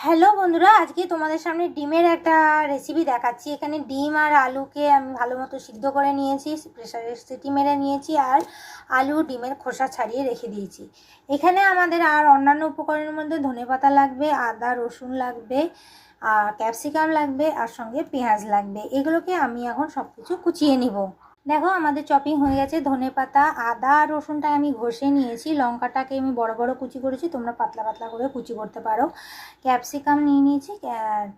Hello বন্ধুরা, আজকে তোমাদের সামনে ডিমের একটা রেসিপি দেখাচ্ছি। এখানে ডিম আর আলুকে আমি ভালো মতো সিদ্ধ করে নিয়েছি, প্রেসারের সিটি মেরে নিয়েছি, আর আলু ডিমের খোসা ছাড়িয়ে রেখে দিয়েছি। এখানে আমাদের আর অন্যান্য উপকরণের মধ্যে ধনেপাতা লাগবে, আদা রসুন লাগবে, আর ক্যাপসিকাম লাগবে, আর সঙ্গে পেঁয়াজ লাগবে। এগুলোকে আমি এখন সব কিছু কুচিয়ে নিব। দেখো আমাদের চপিং হয়ে গেছে। ধনেপাতা, আদা আর রসুনটা আমি ঘষে নিয়েছি, লঙ্কাটাকে আমি বড় বড় কুচি করেছি, তোমরা পাতলা পাতলা করে কুচি করতে পারো। ক্যাপসিকাম নিয়ে নিয়েছি,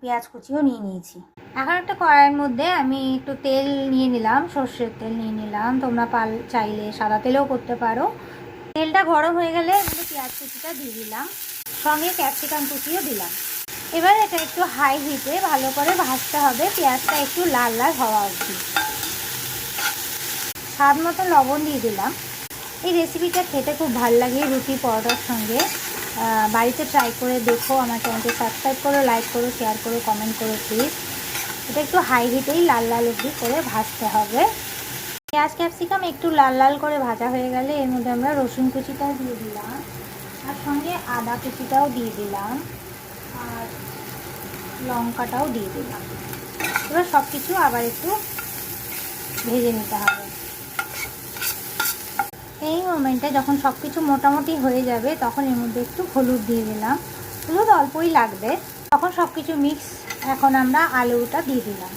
পেঁয়াজ কুচিও নিয়ে নিয়েছি। এখন একটা কড়াইয়ের মধ্যে আমি একটু তেল নিয়ে নিলাম, সর্ষের তেল নিয়ে নিলাম, তোমরা চাইলে সাদা তেলেও করতে পারো। তেলটা গরম হয়ে গেলে আমি পেঁয়াজ কুচিটা দিয়ে দিলাম, সঙ্গে ক্যাপসিকাম কুচিও দিলাম। এবার এটা একটু হাই হিটে ভালো করে ভাজতে হবে, পেঁয়াজটা একটু লাল লাল হওয়া অবধি। স্বাদ মতো লবণ দিয়ে দিলাম। এই রেসিপিটা খেতে খুব ভালো লাগে রুটি পরোটার সঙ্গে। বাড়িতে ট্রাই করে দেখো। আমার চ্যানেলকে সাবস্ক্রাইব করো, লাইক করো, শেয়ার করো, কমেন্ট করো প্লিজ। এটা একটু হাই হিটেই লাল লাল অবধি করে ভাজতে হবে। পেঁয়াজ ক্যাপসিকাম একটু লাল লাল করে ভাজা হয়ে গেলে এর মধ্যে আমরা রসুন কুচিটাও দিয়ে দিলাম, আর সঙ্গে আদা কুচিটাও দিয়ে দিলাম, আর লঙ্কাটাও দিয়ে দিলাম। এবার সব কিছু আবার একটু ভেজে নিতে হবে। এই মোমেন্টে যখন সব কিছু মোটামুটি হয়ে যাবে তখন এর মধ্যে একটু হলুদ দিয়ে দিলাম, হলুদ অল্পই লাগবে। তখন সব কিছু মিক্স। এখন আমরা আলুটা দিয়ে দিলাম।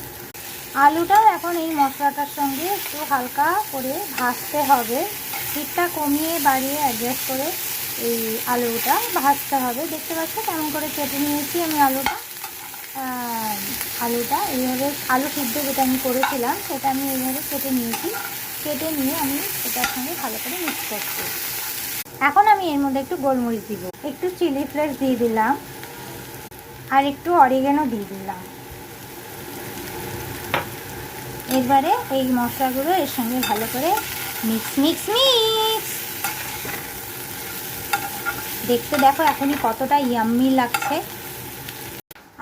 আলুটাও এখন এই মশলাটার সঙ্গে একটু হালকা করে ভাজতে হবে। হিটটা কমিয়ে বাড়িয়ে অ্যাডজাস্ট করে এই আলুটা ভাজতে হবে। দেখতে পাচ্ছ কেমন করে কেটে নিয়েছি আমি আলুটা এইভাবে। আলু সিদ্ধ যেটা আমি করেছিলাম সেটা আমি এইভাবে কেটে নিয়েছি। কেটে নিয়ে আমি এটার সঙ্গে ভালো করে মিক্স করছি। এখন আমি এর মধ্যে একটু গোলমরিচ দিব, একটু চিলি ফ্লেক্স দিয়ে দিলাম, আর একটু অরিগেনো দিয়ে দিলাম। এবারে এই মশলাগুলো এর সঙ্গে ভালো করে মিক্স মিক্স মিক্স। দেখতে দেখো এখনই কতটা ইয়াম্মি লাগছে।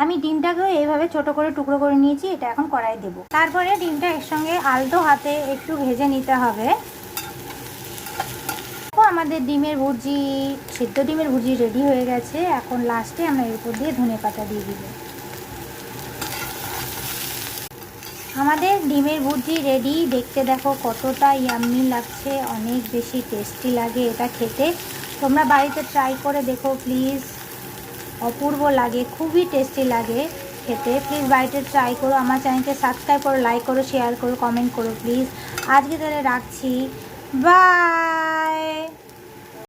আমি ডিমটাকেও এইভাবে ছোট করে টুকরো করে নিয়েছি, এটা এখন কড়াই দেব। তারপরে ডিমটা এর সঙ্গে আলতো হাতে একটু ভেজে নিতে হবে। আমাদের সিদ্ধ ডিমের ভুজি রেডি হয়ে গেছে। এখন লাস্টে আমরা এর উপর দিয়ে ধনেপাতা দিয়ে দিব। আমাদের ডিমের ভুজি রেডি। দেখতে দেখো কতটা ইয়াম্মি লাগছে, অনেক বেশি টেস্টি লাগে এটা খেতে। তোমরা বাড়িতে ট্রাই করে দেখো প্লিজ, অপূর্ব লাগে, খুবই টেস্টি লাগে খেতে। প্লিজ বাড়িতে ট্রাই করো। আমার চ্যানেলকে সাবস্ক্রাইব করো, লাইক করো, শেয়ার করো, কমেন্ট করো প্লিজ। আজকে তাহলে রাখছি, বাই।